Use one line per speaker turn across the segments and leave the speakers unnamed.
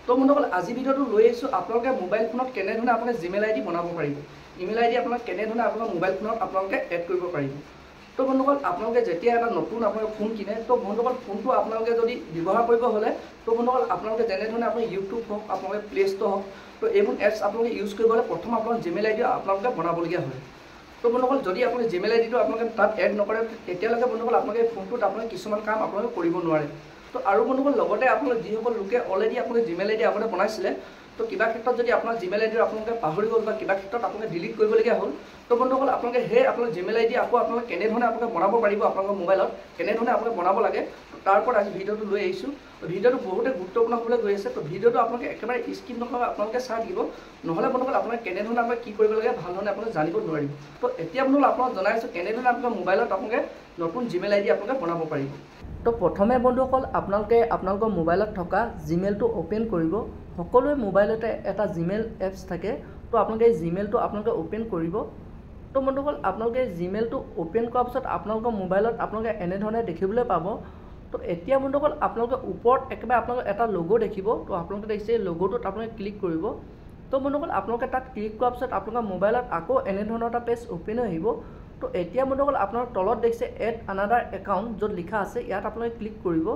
তো বন্ধুসকল আজি ভিডিওটো লৈ আহিছোঁ আপোনালোকে মোবাইল ফোনত কেনেধৰণে আপোনালোকে জিমেইল আইডি বনাব পাৰিব ইমেইল আইডি আপোনালোকে কেনেধৰণে আপোনাৰ মোবাইল ফোনত আপোনালোকে এড কৰিব পাৰিব তো বন্ধুসকল আপোনালোকে যেতিয়া এটা নতুন আপোনালোকে ফোন কিনে তো বন্ধুসকল ফোনটো আপোনালোকে যদি ব্যৱহাৰ কৰিব হ'লে তো বন্ধুসকল আপোনালোকে যেনেধৰণে আপুনি ইউটিউব হওক আপোনালোকে প্লে ষ্ট'ৰ হওক তো এইবোৰ এপছ আপোনালোকে ইউজ কৰিব হ'লে প্ৰথম আপোনাৰ জিমেইল আইডি আপোনালোকে বনাবলগীয়া হয় তো বন্ধুসকল যদি আপুনি জিমেইল আইডিটো আপোনালোকে তাত এড নকৰে তেতিয়ালৈকে বন্ধুসকল আপোনালোকে ফোনটোত আপোনালোকে কিছুমান কাম আপোনালোকে কৰিব নোৱাৰে তো আৰু বন্ধুসকল লগতে আপোনালোকে যিসকল লোকে অলৰেডি আপোনালোকে জিমেইল আইডি আগতে বনাইছিলে তো কিবা ক্ষেত্ৰত যদি আপোনাৰ জিমেইল আইডি আপোনালোকে পাহৰি গ'ল বা কিবা ক্ষেত্ৰত আপোনালোকে ডিলিট কৰিবলগীয়া হ'ল তো বন্ধুসকল আপোনালোকে সেই আপোনাৰ জিমেইল আইডি আকৌ আপোনালোকে কেনেধৰণে আপোনালোকে বনাব পাৰিব আপোনালোকৰ মোবাইলত কেনেধৰণে আপোনালোকে বনাব লাগে তো তাৰ ওপৰত আজি ভিডিঅ'টো লৈ আহিছোঁ তো ভিডিঅ'টো বহুতে গুৰুত্বপূৰ্ণ হ'বলৈ গৈ আছে তো ভিডিঅ'টো আপোনালোকে একেবাৰে স্কিপ নকৰাকৈ আপোনালোকে চাই দিব নহ'লে বন্ধুসকল আপোনালোকে কেনেধৰণে আপোনালোকে কি কৰিব লাগে ভালধৰণে আপোনালোকে জানিব নোৱাৰিব তো এতিয়া বন্ধুসকল আপোনালোক জনাইছোঁ কেনেধৰণে আপোনালোকৰ মোবাইলত আপোনালোকে নতুন জিমেইল আইডি আপোনালোকে বনাব পাৰিব তো প্ৰথমে বন্ধুসকল আপোনালোকে আপোনালোকৰ মোবাইলত থকা জিমেইলটো অ'পেন কৰিব সকলোৱে মোবাইলতে এটা জিমেইল এপছ থাকে তো আপোনালোকে এই জিমেইলটো আপোনালোকে অ'পেন কৰিব তো বন্ধুসকল আপোনালোকে জিমেইলটো অ'পেন কৰাৰ পিছত আপোনালোকৰ মোবাইলত আপোনালোকে এনেধৰণে দেখিবলৈ পাব তো এতিয়া বন্ধুসকল আপোনালোকে ওপৰত একেবাৰে আপোনালোকে এটা লগো দেখিব তো আপোনালোকে দেখিছে এই লগোটোত আপোনালোকে ক্লিক কৰিব তো বন্ধুসকল আপোনালোকে তাত ক্লিক কৰাৰ পিছত আপোনালোকৰ মোবাইলত আকৌ এনেধৰণৰ এটা পেজ অ'পেন হৈ আহিব তো এতিয়া বন্ধুসকল আপোনাৰ তলত দেখিছে এড আনাডাৰ একাউণ্ট য'ত লিখা আছে ইয়াত আপোনালোকে ক্লিক কৰিব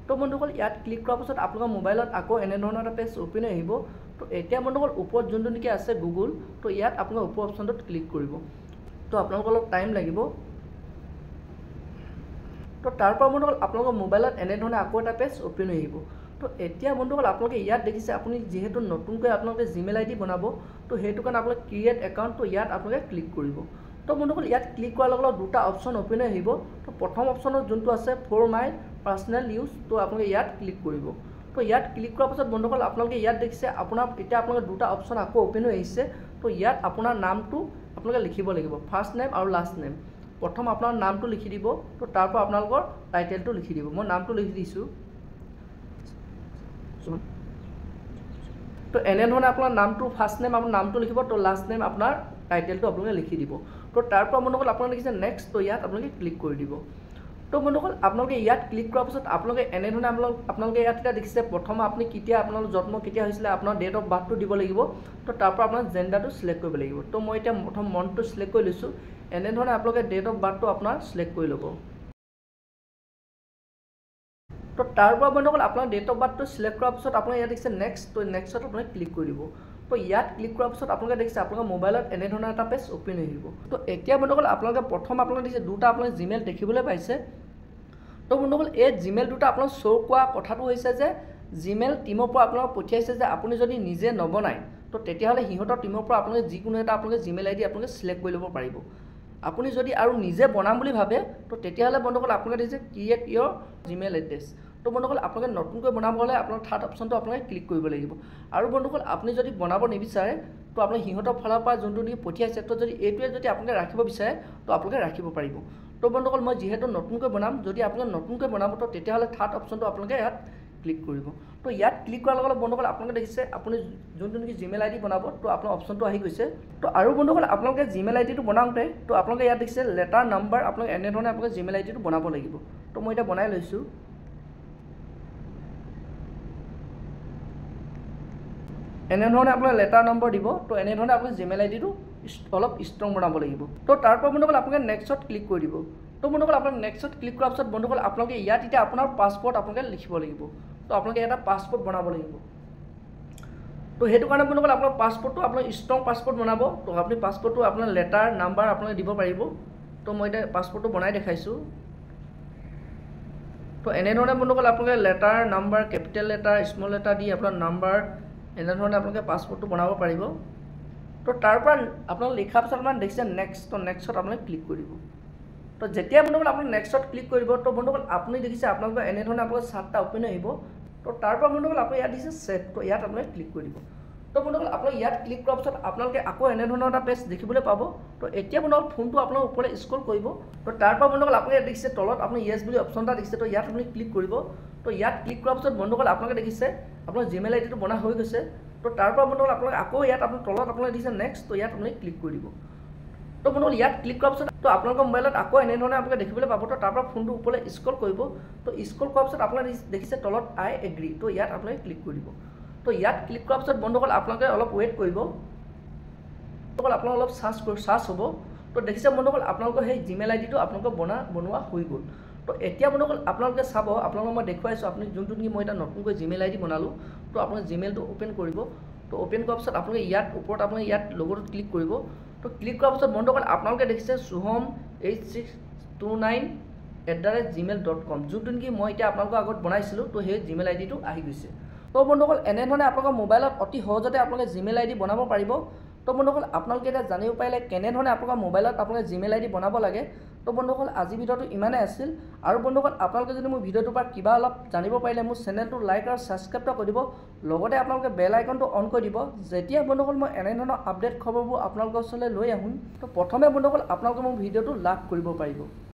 তো বন্ধুসকল ইয়াত ক্লিক কৰাৰ পিছত আপোনালোকৰ মোবাইলত আকৌ এনেধৰণৰ এটা পেজ অ'পেন হৈ আহিব তো এতিয়া বন্ধুসকল ওপৰত যোনটো নেকি আছে গুগল তো ইয়াত আপোনালোকে ওপৰ অপশ্যনটোত ক্লিক কৰিব তো আপোনালোকৰ অলপ টাইম লাগিব তো তাৰপৰা বন্ধুসকল আপোনালোকৰ মোবাইলত এনেধৰণে আকৌ এটা পেজ অ'পেন হৈ আহিব তো এতিয়া বন্ধুসকল আপোনালোকে ইয়াত দেখিছে আপুনি যিহেতু নতুনকৈ আপোনালোকে জিমেইল আইডি বনাব তো সেইটো কাৰণে আপোনালোকে ক্ৰিয়েট একাউণ্ট তো ইয়াত আপোনালোকে ক্লিক কৰিব তো বন্ধুসকল ইয়াত ক্লিক কৰাৰ লগে লগে দুটা অপশ্যন অ'পেন হৈ আহিব তো প্ৰথম অপশ্যনত যোনটো আছে ফৰ মাই পাৰ্চনেল ইউজ তো আপোনালোকে ইয়াত ক্লিক কৰিব তো ইয়াত ক্লিক কৰাৰ পাছত বন্ধুসকল আপোনালোকে ইয়াত দেখিছে আপোনাৰ এতিয়া আপোনালোকে দুটা অপশ্যন আকৌ অ'পেন হৈ আহিছে তো ইয়াত আপোনাৰ নামটো আপোনালোকে লিখিব লাগিব ফাৰ্ষ্ট নেম আৰু লাষ্ট নেম প্ৰথম আপোনাৰ নামটো লিখি দিব তো তাৰপৰা আপোনালোকৰ টাইটেলটো লিখি দিব মই নামটো লিখি দিছোঁ তো এনেধৰণে আপোনাৰ নামটো ফাৰ্ষ্ট নেম আপোনাৰ নামটো লিখিব তো লাষ্ট নেম আপোনাৰ টাইটেলটো আপোনালোকে লিখি দিব তো তাৰপৰা বন্ধুসকল আপোনালোকে দেখিছে নেক্সট তো ইয়াত আপোনালোকে ক্লিক কৰি দিব তো বন্ধুসকল আপোনালোকে ইয়াত ক্লিক কৰাৰ পিছত আপোনালোকে এনেধৰণে আপোনালোকে ইয়াত এতিয়া দেখিছে প্ৰথম আপুনি কেতিয়া আপোনালোকৰ জন্ম কেতিয়া হৈছিলে আপোনাৰ ডেট অফ বাৰ্থটো দিব লাগিব তো তাৰপৰা আপোনাৰ জেণ্ডাৰটো চিলেক্ট কৰিব লাগিব তো মই এতিয়া প্ৰথম মন্থটো চিলেক্ট কৰি লৈছোঁ এনেধৰণে আপোনালোকে ডেট অফ বাৰ্থটো আপোনাৰ চিলেক্ট কৰি ল'ব তো তাৰপৰা বন্ধুসকল আপোনাৰ ডেট অফ বাৰ্থটো চিলেক্ট কৰাৰ পিছত আপোনালোকে ইয়াত দেখিছে নেক্সট তো নেক্সটত আপোনালোকে ক্লিক কৰি দিব তো ইয়াত ক্লিক কৰাৰ পিছত আপোনালোকে দেখিছে আপোনালোকৰ মোবাইলত এনেধৰণৰ এটা পেজ অ'পেন হৈ আহিব তো এতিয়া বন্ধুসকল আপোনালোকে প্ৰথম আপোনালোকে দেখিছে দুটা আপোনালোকে জিমেইল দেখিবলৈ পাইছে তো বন্ধুসকল এই জিমেইল দুটা আপোনালোক শ্ব' কৰা কথাটো হৈছে যে জিমেইল টীমৰ পৰা আপোনালোকক পঠিয়াইছে যে আপুনি যদি নিজে নবনায় তো তেতিয়াহ'লে সিহঁতৰ টীমৰ পৰা আপোনালোকে যিকোনো এটা আপোনালোকে জিমেইল আইডি আপোনালোকে চিলেক্ট কৰি ল'ব পাৰিব আপুনি যদি আৰু নিজে বনাম বুলি ভাবে তো তেতিয়াহ'লে বন্ধুসকল আপোনালোকে দেখিছে ক্ৰিয়েট ইয়ৰ জিমেইল এড্ৰেছ তো বন্ধুসকল আপোনালোকে নতুনকৈ বনাব হ'লে আপোনাৰ থাৰ্ড অপশ্যনটো আপোনালোকে ক্লিক কৰিব লাগিব আৰু বন্ধুসকল আপুনি যদি বনাব নিবিচাৰে তো আপুনি সিহঁতৰ ফালৰ পৰা যোনটো নেকি পঠিয়াইছে তো যদি এইটোৱে যদি আপোনালোকে ৰাখিব বিচাৰে তো আপোনালোকে ৰাখিব পাৰিব তো বন্ধুসকল মই যিহেতু নতুনকৈ বনাম যদি আপোনালোকে নতুনকৈ বনাব তো তেতিয়াহ'লে থাৰ্ড অপশ্যনটো আপোনালোকে ইয়াত ক্লিক কৰিব তো ইয়াত ক্লিক কৰাৰ লগে লগে বন্ধুসকল আপোনালোকে দেখিছে আপুনি যোনটো নেকি জিমেইল আইডি বনাব তো আপোনাৰ অপশ্যনটো আহি গৈছে তো আৰু বন্ধুসকল আপোনালোকে জিমেইল আইডিটো বনাওঁতে তো আপোনালোকে ইয়াত দেখিছে লেটাৰ নাম্বাৰ আপোনালোকে এনেধৰণে আপোনালোকে জিমেইল আইডিটো বনাব লাগিব তো মই এতিয়া বনাই লৈছোঁ এনেধৰণে আপোনাৰ লেটাৰ নম্বৰ দিব তো এনেধৰণে আপুনি জিমেইল আইডিটো অলপ ষ্ট্ৰং বনাব লাগিব তো তাৰপৰা বন্ধুসকল আপোনালোকে নেক্সটত ক্লিক কৰি দিব তো বন্ধুসকল আপোনালোকে নেক্সটত ক্লিক কৰাৰ পিছত বন্ধুসকল আপোনালোকে ইয়াত এতিয়া আপোনাৰ পাছপৰ্ট আপোনালোকে লিখিব লাগিব তো আপোনালোকে এটা পাছপৰ্ট বনাব লাগিব তো সেইটো কাৰণে বন্ধুসকল আপোনাৰ পাছপৰ্টটো আপোনালোকে ষ্ট্ৰং পাছপৰ্ট বনাব তো আপুনি পাছপৰ্টটো আপোনাৰ লেটাৰ নাম্বাৰ আপোনালোকে দিব পাৰিব তো মই এতিয়া পাছপৰ্টটো বনাই দেখাইছোঁ তো এনেধৰণে বন্ধুসকল আপোনালোকে letter number capital letter small letter দি আপোনাৰ নাম্বাৰ এনেধৰণে আপোনালোকে পাছপৰ্টটো বনাব পাৰিব তো তাৰপৰা আপোনালোকে লিখাৰ পিছত আপোনাৰ দেখিছে নেক্সট তো নেক্সটত আপোনালোকে ক্লিক কৰিব তো যেতিয়া বন্ধুসকল আপুনি নেক্সটত ক্লিক কৰিব তো বন্ধুসকল আপুনি দেখিছে আপোনালোকৰ এনেধৰণে আপোনালোকৰ চাৰ্টটা অ'পেন আহিব তো তাৰপৰা বন্ধুসকল আপুনি ইয়াত দিছে ছেভ তো ইয়াত আপোনালোকে ক্লিক কৰি দিব তো বন্ধুসকল আপোনালোকে ইয়াত ক্লিক কৰাৰ পিছত আপোনালোকে আকৌ এনেধৰণৰ এটা পেজ দেখিবলৈ পাব তো এতিয়া বন্ধুসকল ফোনটো আপোনাৰ ওপৰলৈ স্ক্ৰল কৰিব তো তাৰপৰা বন্ধুসকল আপুনি ইয়াত দেখিছে তলত আপুনি য়েছ বুলি অপশ্যন এটা দেখিছে তো ইয়াত আপুনি ক্লিক কৰিব তো ইয়াত ক্লিক কৰাৰ পিছত বন্ধুসকল আপোনালোকে দেখিছে আপোনাৰ জিমেইল আইডিটো বনা হৈ গৈছে তো তাৰপৰা বন্ধুসকল আপোনালোকে আকৌ ইয়াত আপোনাৰ তলত আপোনালোকে দেখিছে নেক্সট তো ইয়াত আপুনি ক্লিক কৰি দিব তো বন্ধুসকল ইয়াত ক্লিক কৰাৰ পিছত তো আপোনালোকৰ মোবাইলত আকৌ এনেধৰণে আপোনালোকে দেখিবলৈ পাব তো তাৰপৰা ফোনটো ওপৰলৈ স্ক্ৰল কৰিব তো স্ক্ৰল কৰাৰ পিছত আপোনালোকে দেখিছে তলত আই এগ্ৰী তো ইয়াত আপোনালোকে ক্লিক কৰি দিব তো তো ইয়াত ক্লিক কৰাৰ পিছত বন্ধুসকল আপোনালোকে অলপ ৱেইট কৰিব। বন্ধুসকল আপোনালোক অলপ চাৰ্চ হ'ব। তো দেখিছে বন্ধুসকল আপোনালোকৰ সেই জিমেইল আইডিটো আপোনালোকৰ বনোৱা হৈ গ'ল। তো এতিয়া বন্ধুসকল আপোনালোকে চাব, আপোনালোকক মই দেখুৱাইছোঁ আপুনি যোনটো নেকি মই এটা নতুনকৈ জিমেইল আইডি বনালোঁ। তো আপুনি জিমেইলটো অ'পেন কৰিব। তো অ'পেন কৰাৰ পিছত আপোনালোকে ইয়াত ওপৰত আপুনি ইয়াত লগোটোত ক্লিক কৰিব। তো ক্লিক কৰাৰ পিছত বন্ধুসকল আপোনালোকে দেখিছে sohom8629@gmail.com যোনটো নেকি মই এতিয়া আপোনালোকৰ আগত বনাইছিলোঁ। তো সেই জিমেইল আইডিটো আহি গৈছে। তো বন্ধুসকল এনেধৰণে আপোনালোকৰ মোবাইলত অতি সহজতে আপোনালোকে জিমেইল আইডি বনাব পাৰিব। তো বন্ধুসকল আপোনালোকে এতিয়া জানিব পাৰিলে কেনেধৰণে আপোনালোকৰ মোবাইলত আপোনালোকে জিমেইল আইডি বনাব লাগে। তো বন্ধুসকল আজি ভিডিঅ'টো ইমানেই আছিল। আৰু বন্ধুসকল আপোনালোকে যদি মোৰ ভিডিঅ'টোৰ পৰা কিবা অলপ জানিব পাৰিলে মোৰ চেনেলটো লাইক আৰু ছাবস্ক্ৰাইব কৰি দিব। লগতে আপোনালোকে বেল আইকনটো অন কৰি দিব, যেতিয়া বন্ধুসকল মই এনেধৰণৰ আপডেট খবৰবোৰ আপোনালোকৰ ওচৰলৈ লৈ আহোঁ। তো প্ৰথমে বন্ধুসকল আপোনালোকে মোৰ ভিডিঅ'টো লাভ কৰিব পাৰিব।